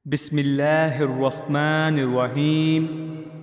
بسم اللہ الرحمن الرحیم۔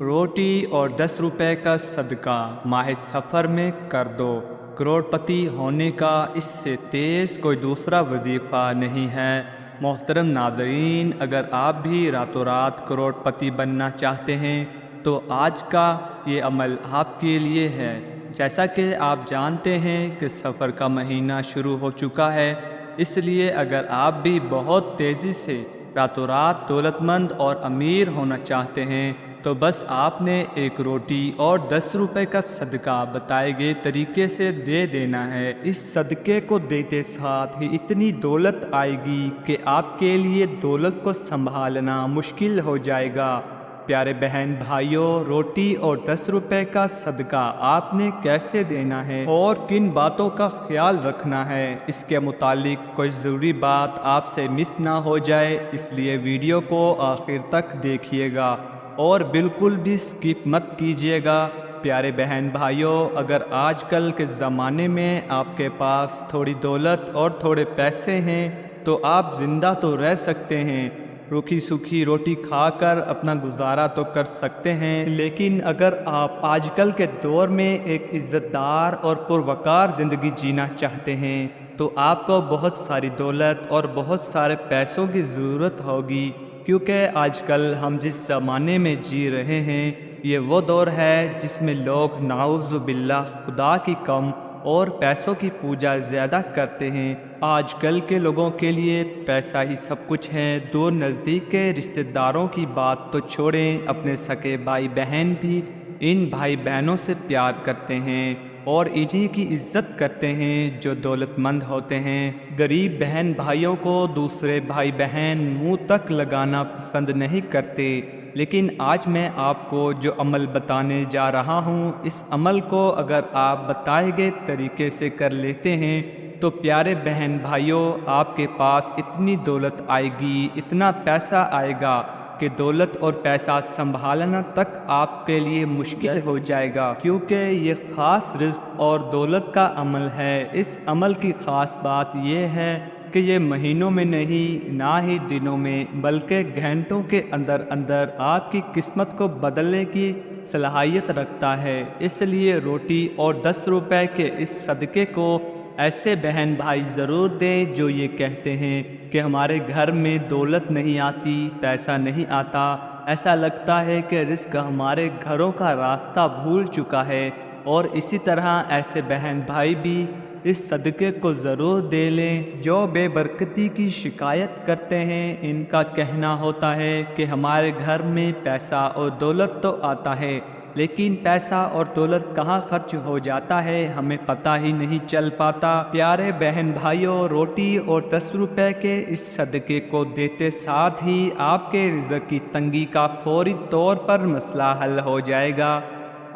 روٹی اور 10 روپے کا صدقہ ماہ سفر میں کر دو، کروڑ پتی ہونے کا اس سے تیز کوئی دوسرا وظیفہ نہیں ہے۔ محترم ناظرین، اگر آپ بھی راتوں رات کروڑ پتی بننا چاہتے ہیں تو آج کا یہ عمل آپ کے لیے ہے۔ جیسا کہ آپ جانتے ہیں کہ سفر کا مہینہ شروع ہو چکا ہے، اس لیے اگر آپ بھی بہت تیزی سے راتوں رات دولت مند اور امیر ہونا چاہتے ہیں تو بس آپ نے ایک روٹی اور 10 روپے کا صدقہ بتائے گئے طریقے سے دے دینا ہے۔ اس صدقے کو دیتے ساتھ ہی اتنی دولت آئے گی کہ آپ کے لیے دولت کو سنبھالنا مشکل ہو جائے گا۔ پیارے بہن بھائیوں، روٹی اور 10 روپے کا صدقہ آپ نے کیسے دینا ہے اور کن باتوں کا خیال رکھنا ہے، اس کے متعلق کوئی ضروری بات آپ سے مس نہ ہو جائے، اس لیے ویڈیو کو آخر تک دیکھیے گا اور بالکل بھی سکپ مت کیجیے گا۔ پیارے بہن بھائیوں، اگر آج کل کے زمانے میں آپ کے پاس تھوڑی دولت اور تھوڑے پیسے ہیں تو آپ زندہ تو رہ سکتے ہیں، روکھی سوکھی روٹی کھا کر اپنا گزارا تو کر سکتے ہیں، لیکن اگر آپ آج کل کے دور میں ایک عزت دار اور پروقار زندگی جینا چاہتے ہیں تو آپ کو بہت ساری دولت اور بہت سارے پیسوں کی ضرورت ہوگی، کیونکہ آج کل ہم جس زمانے میں جی رہے ہیں یہ وہ دور ہے جس میں لوگ نعوذ باللہ خدا کی کم اور پیسوں کی پوجا زیادہ کرتے ہیں۔ آج کل کے لوگوں کے لیے پیسہ ہی سب کچھ ہے۔ دور نزدیک کے رشتہ داروں کی بات تو چھوڑیں، اپنے سکے بھائی بہن بھی ان بھائی بہنوں سے پیار کرتے ہیں اور انہی کی عزت کرتے ہیں جو دولت مند ہوتے ہیں۔ غریب بہن بھائیوں کو دوسرے بھائی بہن منہ تک لگانا پسند نہیں کرتے، لیکن آج میں آپ کو جو عمل بتانے جا رہا ہوں، اس عمل کو اگر آپ بتائے گئے طریقے سے کر لیتے ہیں تو پیارے بہن بھائیوں، آپ کے پاس اتنی دولت آئے گی، اتنا پیسہ آئے گا کہ دولت اور پیسہ سنبھالنا تک آپ کے لیے مشکل ہو جائے گا، کیونکہ یہ خاص رزق اور دولت کا عمل ہے۔ اس عمل کی خاص بات یہ ہے کہ یہ مہینوں میں نہیں، نہ ہی دنوں میں، بلکہ گھنٹوں کے اندر اندر آپ کی قسمت کو بدلنے کی صلاحیت رکھتا ہے۔ اس لیے روٹی اور 10 روپے کے اس صدقے کو ایسے بہن بھائی ضرور دیں جو یہ کہتے ہیں کہ ہمارے گھر میں دولت نہیں آتی، پیسہ نہیں آتا، ایسا لگتا ہے کہ رزق ہمارے گھروں کا راستہ بھول چکا ہے، اور اسی طرح ایسے بہن بھائی بھی اس صدقے کو ضرور دے لیں جو بے برکتی کی شکایت کرتے ہیں۔ ان کا کہنا ہوتا ہے کہ ہمارے گھر میں پیسہ اور دولت تو آتا ہے، لیکن پیسہ اور دولت کہاں خرچ ہو جاتا ہے ہمیں پتہ ہی نہیں چل پاتا۔ پیارے بہن بھائیوں، روٹی اور 10 روپے کے اس صدقے کو دیتے ساتھ ہی آپ کے رزق کی تنگی کا فوری طور پر مسئلہ حل ہو جائے گا۔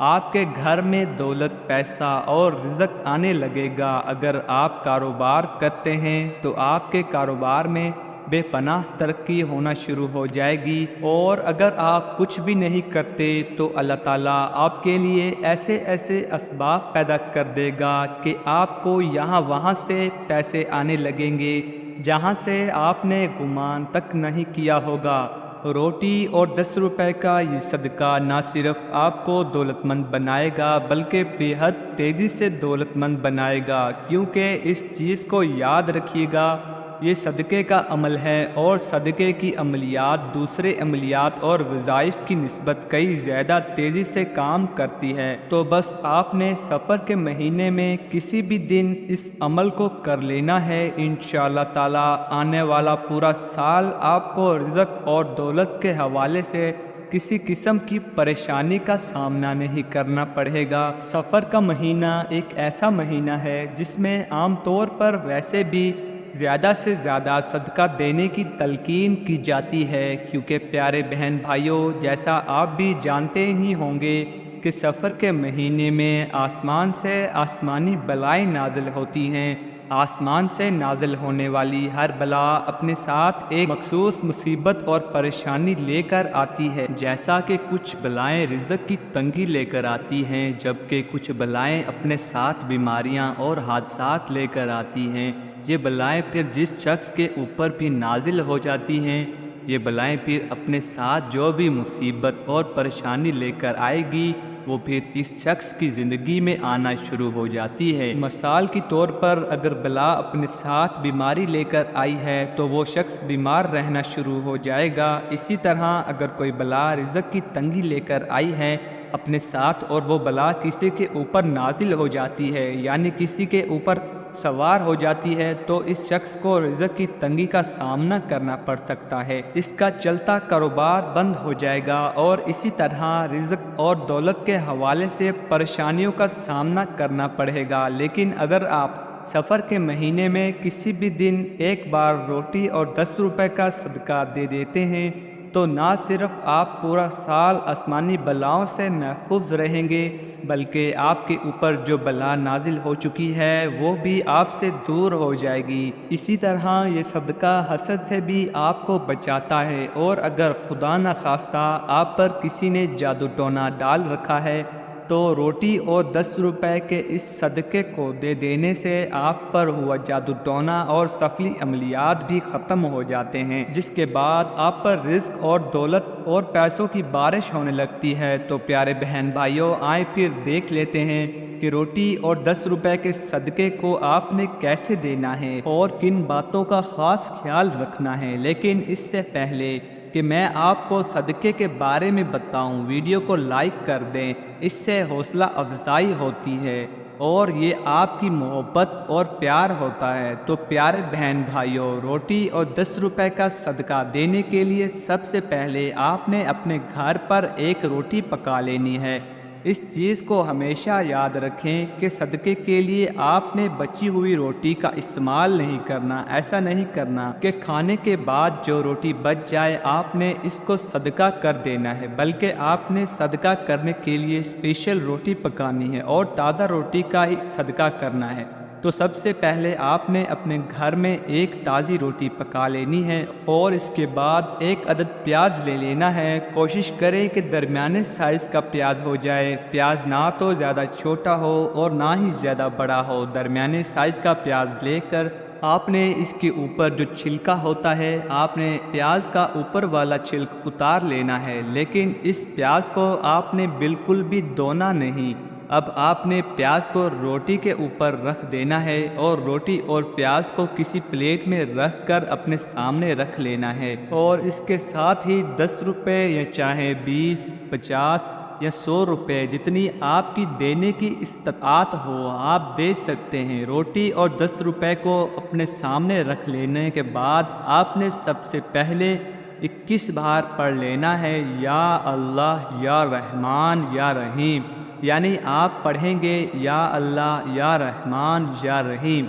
آپ کے گھر میں دولت، پیسہ اور رزق آنے لگے گا۔ اگر آپ کاروبار کرتے ہیں تو آپ کے کاروبار میں بے پناہ ترقی ہونا شروع ہو جائے گی، اور اگر آپ کچھ بھی نہیں کرتے تو اللہ تعالیٰ آپ کے لیے ایسے ایسے اسباب پیدا کر دے گا کہ آپ کو یہاں وہاں سے پیسے آنے لگیں گے جہاں سے آپ نے گمان تک نہیں کیا ہوگا۔ روٹی اور 10 روپے کا یہ صدقہ نہ صرف آپ کو دولت مند بنائے گا بلکہ بے حد تیزی سے دولت مند بنائے گا، کیونکہ اس چیز کو یاد رکھیے گا، یہ صدقے کا عمل ہے اور صدقے کی عملیات دوسرے عملیات اور وظائف کی نسبت کئی زیادہ تیزی سے کام کرتی ہے۔ تو بس آپ نے سفر کے مہینے میں کسی بھی دن اس عمل کو کر لینا ہے، انشاءاللہ تعالی آنے والا پورا سال آپ کو رزق اور دولت کے حوالے سے کسی قسم کی پریشانی کا سامنا نہیں کرنا پڑے گا۔ سفر کا مہینہ ایک ایسا مہینہ ہے جس میں عام طور پر ویسے بھی زیادہ سے زیادہ صدقہ دینے کی تلقین کی جاتی ہے، کیونکہ پیارے بہن بھائیوں، جیسا آپ بھی جانتے ہی ہوں گے کہ سفر کے مہینے میں آسمان سے آسمانی بلائیں نازل ہوتی ہیں۔ آسمان سے نازل ہونے والی ہر بلا اپنے ساتھ ایک مخصوص مصیبت اور پریشانی لے کر آتی ہے، جیسا کہ کچھ بلائیں رزق کی تنگی لے کر آتی ہیں، جبکہ کچھ بلائیں اپنے ساتھ بیماریاں اور حادثات لے کر آتی ہیں۔ یہ بلائیں پھر جس شخص کے اوپر بھی نازل ہو جاتی ہیں یہ بلائیں پھر اپنے ساتھ جو بھی مصیبت اور پریشانی لے کر آئے گی وہ پھر اس شخص کی زندگی میں آنا شروع ہو جاتی ہے۔ مثال کے طور پر اگر بلا اپنے ساتھ بیماری لے کر آئی ہے تو وہ شخص بیمار رہنا شروع ہو جائے گا۔ اسی طرح اگر کوئی بلا رزق کی تنگی لے کر آئی ہے اپنے ساتھ اور وہ بلا کسی کے اوپر نازل ہو جاتی ہے، یعنی کسی کے اوپر سوار ہو جاتی ہے، تو اس شخص کو رزق کی تنگی کا سامنا کرنا پڑ سکتا ہے۔ اس کا چلتا کاروبار بند ہو جائے گا اور اسی طرح رزق اور دولت کے حوالے سے پریشانیوں کا سامنا کرنا پڑے گا۔ لیکن اگر آپ سفر کے مہینے میں کسی بھی دن ایک بار روٹی اور 10 روپے کا صدقہ دے دیتے ہیں تو نہ صرف آپ پورا سال آسمانی بلاؤں سے محفوظ رہیں گے بلکہ آپ کے اوپر جو بلا نازل ہو چکی ہے وہ بھی آپ سے دور ہو جائے گی۔ اسی طرح یہ صدقہ حسد سے بھی آپ کو بچاتا ہے، اور اگر خدا نخواستہ آپ پر کسی نے جادو ٹونا ڈال رکھا ہے تو روٹی اور 10 روپے کے اس صدقے کو دے دینے سے آپ پر ہوا جادو ٹونا اور سفلی عملیات بھی ختم ہو جاتے ہیں، جس کے بعد آپ پر رزق اور دولت اور پیسوں کی بارش ہونے لگتی ہے۔ تو پیارے بہن بھائیوں، آئیں پھر دیکھ لیتے ہیں کہ روٹی اور 10 روپے کے صدقے کو آپ نے کیسے دینا ہے اور کن باتوں کا خاص خیال رکھنا ہے۔ لیکن اس سے پہلے کہ میں آپ کو صدقے کے بارے میں بتاؤں، ویڈیو کو لائک کر دیں، اس سے حوصلہ افزائی ہوتی ہے اور یہ آپ کی محبت اور پیار ہوتا ہے۔ تو پیارے بہن بھائیوں، روٹی اور 10 روپے کا صدقہ دینے کے لیے سب سے پہلے آپ نے اپنے گھر پر ایک روٹی پکا لینی ہے۔ اس چیز کو ہمیشہ یاد رکھیں کہ صدقے کے لیے آپ نے بچی ہوئی روٹی کا استعمال نہیں کرنا۔ ایسا نہیں کرنا کہ کھانے کے بعد جو روٹی بچ جائے آپ نے اس کو صدقہ کر دینا ہے، بلکہ آپ نے صدقہ کرنے کے لیے اسپیشل روٹی پکانی ہے اور تازہ روٹی کا ہی صدقہ کرنا ہے۔ تو سب سے پہلے آپ نے اپنے گھر میں ایک تازی روٹی پکا لینی ہے اور اس کے بعد ایک عدد پیاز لے لینا ہے۔ کوشش کریں کہ درمیانے سائز کا پیاز ہو جائے، پیاز نہ تو زیادہ چھوٹا ہو اور نہ ہی زیادہ بڑا ہو، درمیانے سائز کا پیاز لے کر آپ نے اس کے اوپر جو چھلکا ہوتا ہے آپ نے پیاز کا اوپر والا چھلک اتار لینا ہے، لیکن اس پیاز کو آپ نے بالکل بھی دھونا نہیں۔ اب آپ نے پیاز کو روٹی کے اوپر رکھ دینا ہے اور روٹی اور پیاز کو کسی پلیٹ میں رکھ کر اپنے سامنے رکھ لینا ہے، اور اس کے ساتھ ہی 10 روپے یا چاہے 20، 50 یا 100 روپے جتنی آپ کی دینے کی استطاعت ہو آپ دے سکتے ہیں۔ روٹی اور 10 روپے کو اپنے سامنے رکھ لینے کے بعد آپ نے سب سے پہلے 21 بار پڑھ لینا ہے، یا اللہ یا رحمان یا رحیم، یعنی آپ پڑھیں گے یا اللہ یا رحمان یا رحیم۔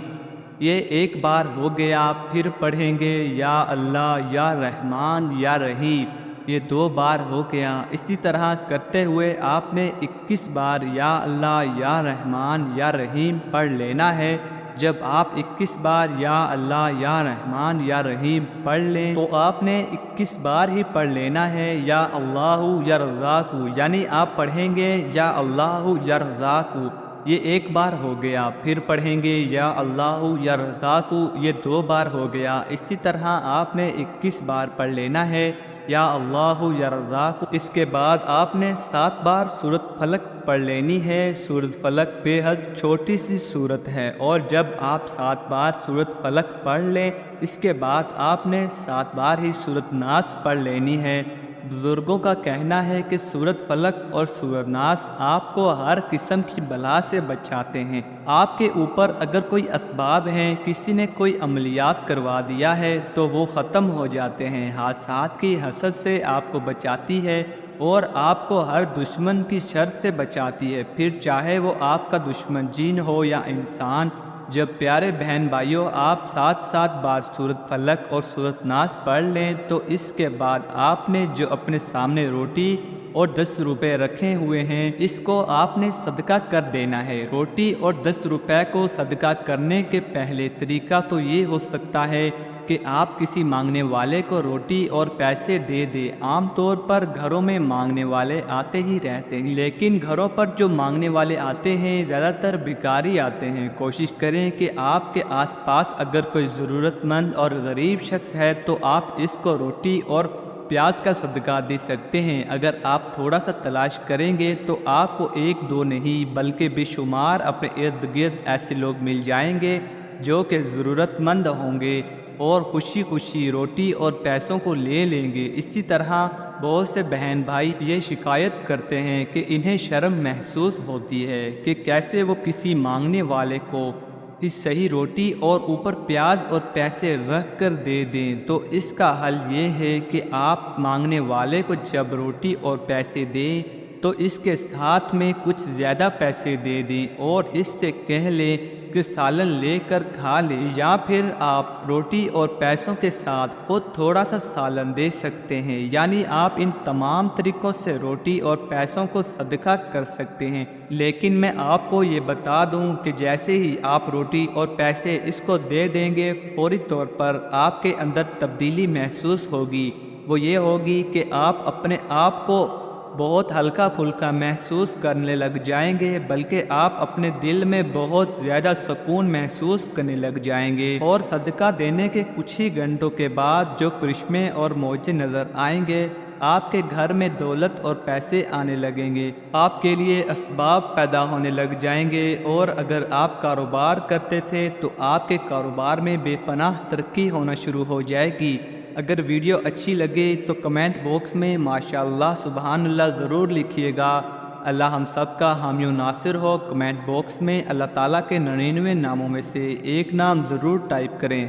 یہ ایک بار ہو گیا، پھر پڑھیں گے یا اللہ یا رحمان یا رحیم، یہ 2 بار ہو گیا۔ اسی طرح کرتے ہوئے آپ نے 21 بار یا اللہ یا رحمان یا رحیم پڑھ لینا ہے۔ جب آپ 21 بار یا اللہ یا رحمان یا رحیم پڑھ لیں تو آپ نے 21 بار ہی پڑھ لینا ہے یا اللہ یا رزاق، یعنی آپ پڑھیں گے یا اللہ یا رزاق، یہ 1 بار ہو گیا، پھر پڑھیں گے یا اللہ یا رزاق، یہ 2 بار ہو گیا۔ اسی طرح آپ نے 21 بار پڑھ لینا ہے یا اللہ یا رزاق۔ اس کے بعد آپ نے 7 بار سورۃ فلق پڑھ لینی ہے۔ سورۃ فلق بے حد چھوٹی سی سورت ہے، اور جب آپ 7 بار سورۃ فلق پڑھ لیں اس کے بعد آپ نے 7 بار ہی سورۃ ناس پڑھ لینی ہے۔ بزرگوں کا کہنا ہے کہ سورۃ فلق اور سورۃ ناس آپ کو ہر قسم کی بلا سے بچاتے ہیں۔ آپ کے اوپر اگر کوئی اسباب ہیں، کسی نے کوئی عملیات کروا دیا ہے تو وہ ختم ہو جاتے ہیں۔ حادثات کی حسد سے آپ کو بچاتی ہے اور آپ کو ہر دشمن کی شر سے بچاتی ہے، پھر چاہے وہ آپ کا دشمن جن ہو یا انسان۔ جب پیارے بہن بھائیوں آپ 7 بار سورۃ فلق اور سورۃ ناس پڑھ لیں تو اس کے بعد آپ نے جو اپنے سامنے روٹی اور 10 روپے رکھے ہوئے ہیں اس کو آپ نے صدقہ کر دینا ہے۔ روٹی اور 10 روپے کو صدقہ کرنے کے پہلے طریقہ تو یہ ہو سکتا ہے کہ آپ کسی مانگنے والے کو روٹی اور پیسے دے دیں۔ عام طور پر گھروں میں مانگنے والے آتے ہی رہتے ہیں، لیکن گھروں پر جو مانگنے والے آتے ہیں زیادہ تر بھکاری آتے ہیں۔ کوشش کریں کہ آپ کے آس پاس اگر کوئی ضرورت مند اور غریب شخص ہے تو آپ اس کو روٹی اور پیاز کا صدقہ دے سکتے ہیں۔ اگر آپ تھوڑا سا تلاش کریں گے تو آپ کو ایک دو نہیں بلکہ بے شمار اپنے ارد گرد ایسے لوگ مل جائیں گے جو کہ ضرورت مند ہوں گے اور خوشی خوشی روٹی اور پیسوں کو لے لیں گے۔ اسی طرح بہت سے بہن بھائی یہ شکایت کرتے ہیں کہ انہیں شرم محسوس ہوتی ہے کہ کیسے وہ کسی مانگنے والے کو اس صحیح روٹی اور اوپر پیاز اور پیسے رکھ کر دے دیں۔ تو اس کا حل یہ ہے کہ آپ مانگنے والے کو جب روٹی اور پیسے دیں تو اس کے ساتھ میں کچھ زیادہ پیسے دے دیں اور اس سے کہہ لیں کہ سالن لے کر کھا لیں، یا پھر آپ روٹی اور پیسوں کے ساتھ خود تھوڑا سا سالن دے سکتے ہیں۔ یعنی آپ ان تمام طریقوں سے روٹی اور پیسوں کو صدقہ کر سکتے ہیں۔ لیکن میں آپ کو یہ بتا دوں کہ جیسے ہی آپ روٹی اور پیسے اس کو دے دیں گے فوری طور پر آپ کے اندر تبدیلی محسوس ہوگی۔ وہ یہ ہوگی کہ آپ اپنے آپ کو بہت ہلکا پھلکا محسوس کرنے لگ جائیں گے، بلکہ آپ اپنے دل میں بہت زیادہ سکون محسوس کرنے لگ جائیں گے، اور صدقہ دینے کے کچھ ہی گھنٹوں کے بعد جو کرشمے اور معجزے نظر آئیں گے، آپ کے گھر میں دولت اور پیسے آنے لگیں گے، آپ کے لیے اسباب پیدا ہونے لگ جائیں گے، اور اگر آپ کاروبار کرتے تھے تو آپ کے کاروبار میں بے پناہ ترقی ہونا شروع ہو جائے گی۔ اگر ویڈیو اچھی لگے تو کمنٹ باکس میں ماشاءاللہ سبحان اللہ ضرور لکھیے گا۔ اللہ ہم سب کا حامی و ناصر ہو۔ کمنٹ باکس میں اللہ تعالیٰ کے 99 ناموں میں سے ایک نام ضرور ٹائپ کریں۔